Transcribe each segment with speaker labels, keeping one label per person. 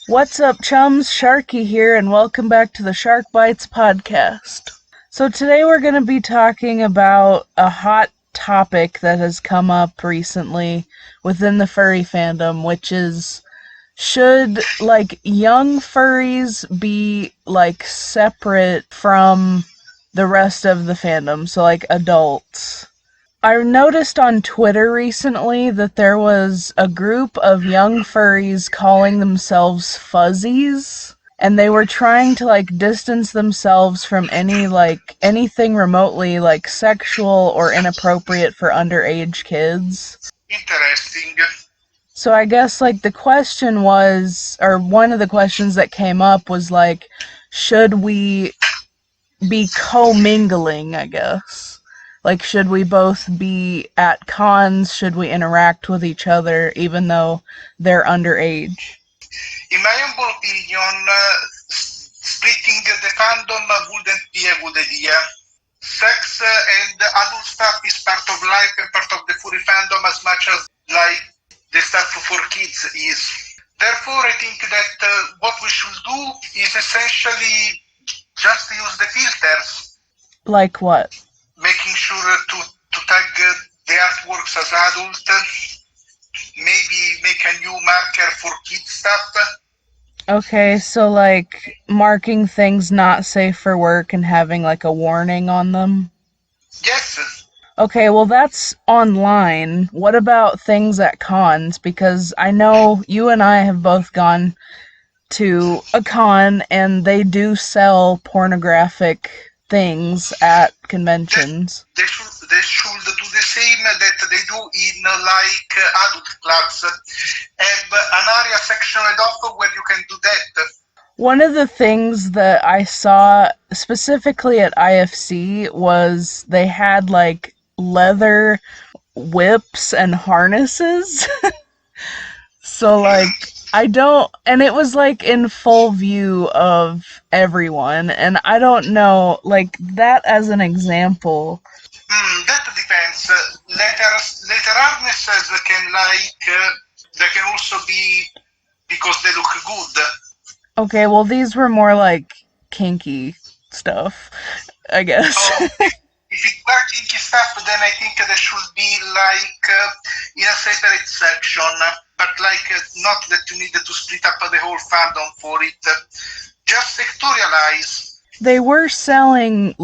Speaker 1: What's up, chums? Sharky here, and welcome back to the Shark Bites podcast. So today we're going to be talking about a hot topic that has come up recently within the furry fandom, which is, should, young furries be, separate from the rest of the fandom, so, adults? I noticed on Twitter recently that there was a group of young furries calling themselves fuzzies, and they were trying to distance themselves from anything remotely sexual or inappropriate for underage kids.
Speaker 2: Interesting.
Speaker 1: So I guess the question was, or one of the questions that came up was should we be commingling, I guess? Should we both be at cons? Should we interact with each other even though they're underage?
Speaker 2: In my humble opinion, splitting the fandom wouldn't be a good idea. Sex and adult stuff is part of life and part of the furry fandom as much as the stuff for kids is. Therefore, I think that what we should do is essentially just use the filters.
Speaker 1: Like what?
Speaker 2: Making sure to tag the artworks as adult, maybe make a new marker for kids stuff.
Speaker 1: Okay, so marking things not safe for work and having a warning on them?
Speaker 2: Yes.
Speaker 1: Okay, well that's online. What about things at cons? Because I know you and I have both gone to a con and they do sell pornographic things at conventions.
Speaker 2: They should do the same that they do in adult clubs. Have an area sectioned off where you can do that.
Speaker 1: One of the things that I saw specifically at IFC was they had leather whips and harnesses. So and it was in full view of everyone, and I don't know, that as an example.
Speaker 2: That depends. Leather harnesses they can also be because they look good.
Speaker 1: Okay, well these were more kinky stuff, I guess.
Speaker 2: So if it's kinky stuff, then I think there should be in a separate section. But not that you need to split up the whole fandom for it. Just sectorialize.
Speaker 1: They were selling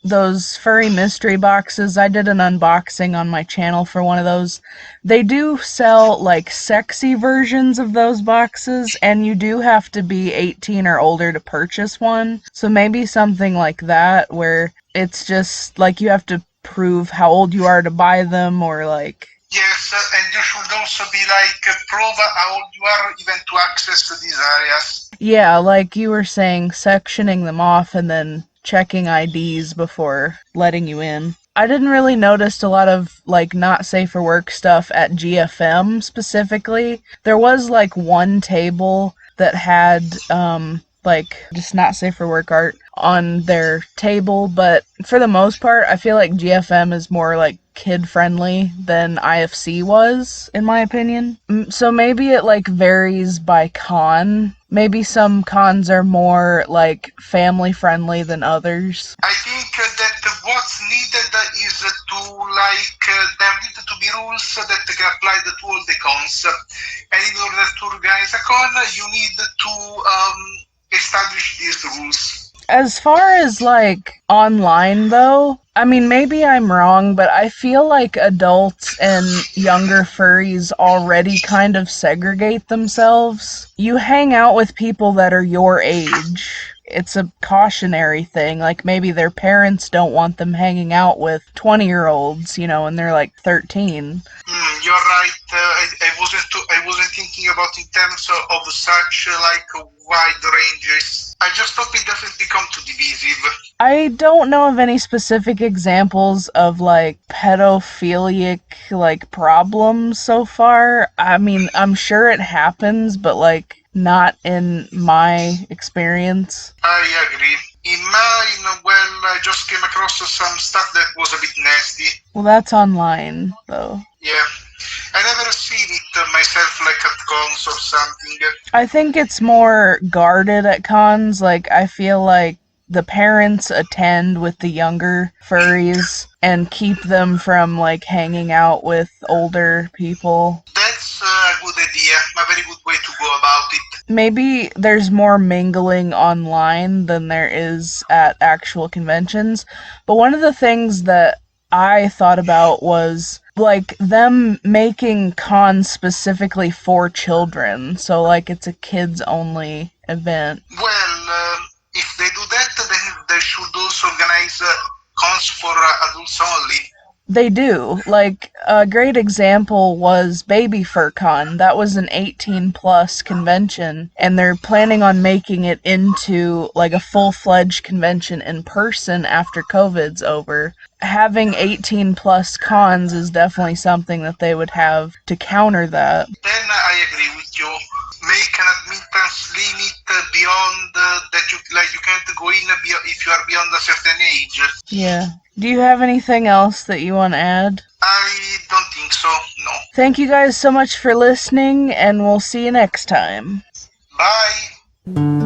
Speaker 1: those furry mystery boxes. I did an unboxing on my channel for one of those. They do sell sexy versions of those boxes, and you do have to be 18 or older to purchase one. So maybe something like that where it's just you have to prove how old you are to buy them, or
Speaker 2: Yes, and you should also be prove how old you are even to access these areas.
Speaker 1: Yeah, you were saying, sectioning them off and then checking IDs before letting you in. I didn't really notice a lot of not safe for work stuff at GFM specifically. There was one table that had just not safe for work art on their table, but for the most part I feel GFM is more kid friendly than IFC was, in my opinion. So maybe it varies by con. Maybe some cons are more family friendly than others.
Speaker 2: I think that what's needed is there need to be rules that can apply to all the cons. And in order to organize a con, you need to establish these rules.
Speaker 1: As far as online though, I mean, maybe I'm wrong, but I feel adults and younger furries already kind of segregate themselves. You hang out with people that are your age. It's a cautionary thing. Maybe their parents don't want them hanging out with 20-year-olds, and they're 13.
Speaker 2: You're right. I wasn't thinking about in terms of such wide ranges. I just hope it doesn't become too divisive.
Speaker 1: I don't know of any specific examples of pedophilic problems so far. I mean, I'm sure it happens, but not in my experience.
Speaker 2: I agree. In mine, I just came across some stuff that was a bit nasty.
Speaker 1: Well, that's online, though.
Speaker 2: Yeah. I never seen it myself, like at cons or something.
Speaker 1: I think it's more guarded at cons. Like, I feel like the parents attend with the younger furries and keep them from, like, hanging out with older people.
Speaker 2: That's a good idea, a very good way to go about it.
Speaker 1: Maybe there's more mingling online than there is at actual conventions. But one of the things that I thought about was like them making cons specifically for children. So like it's a kids only event.
Speaker 2: Well, if they do that, then they should also organize cons for adults only.
Speaker 1: They do. Like, a great example was Baby FurCon. That was an 18 plus convention, and they're planning on making it into, like, a full-fledged convention in person after COVID's over. Having 18 plus cons is definitely something that they would have to counter that.
Speaker 2: Then I agree with you. Make an admittance limit beyond that you can't go in if you are beyond a certain age.
Speaker 1: Yeah. Do you have anything else that you want to add?
Speaker 2: I don't think so, no.
Speaker 1: Thank you guys so much for listening, and we'll see you next time.
Speaker 2: Bye!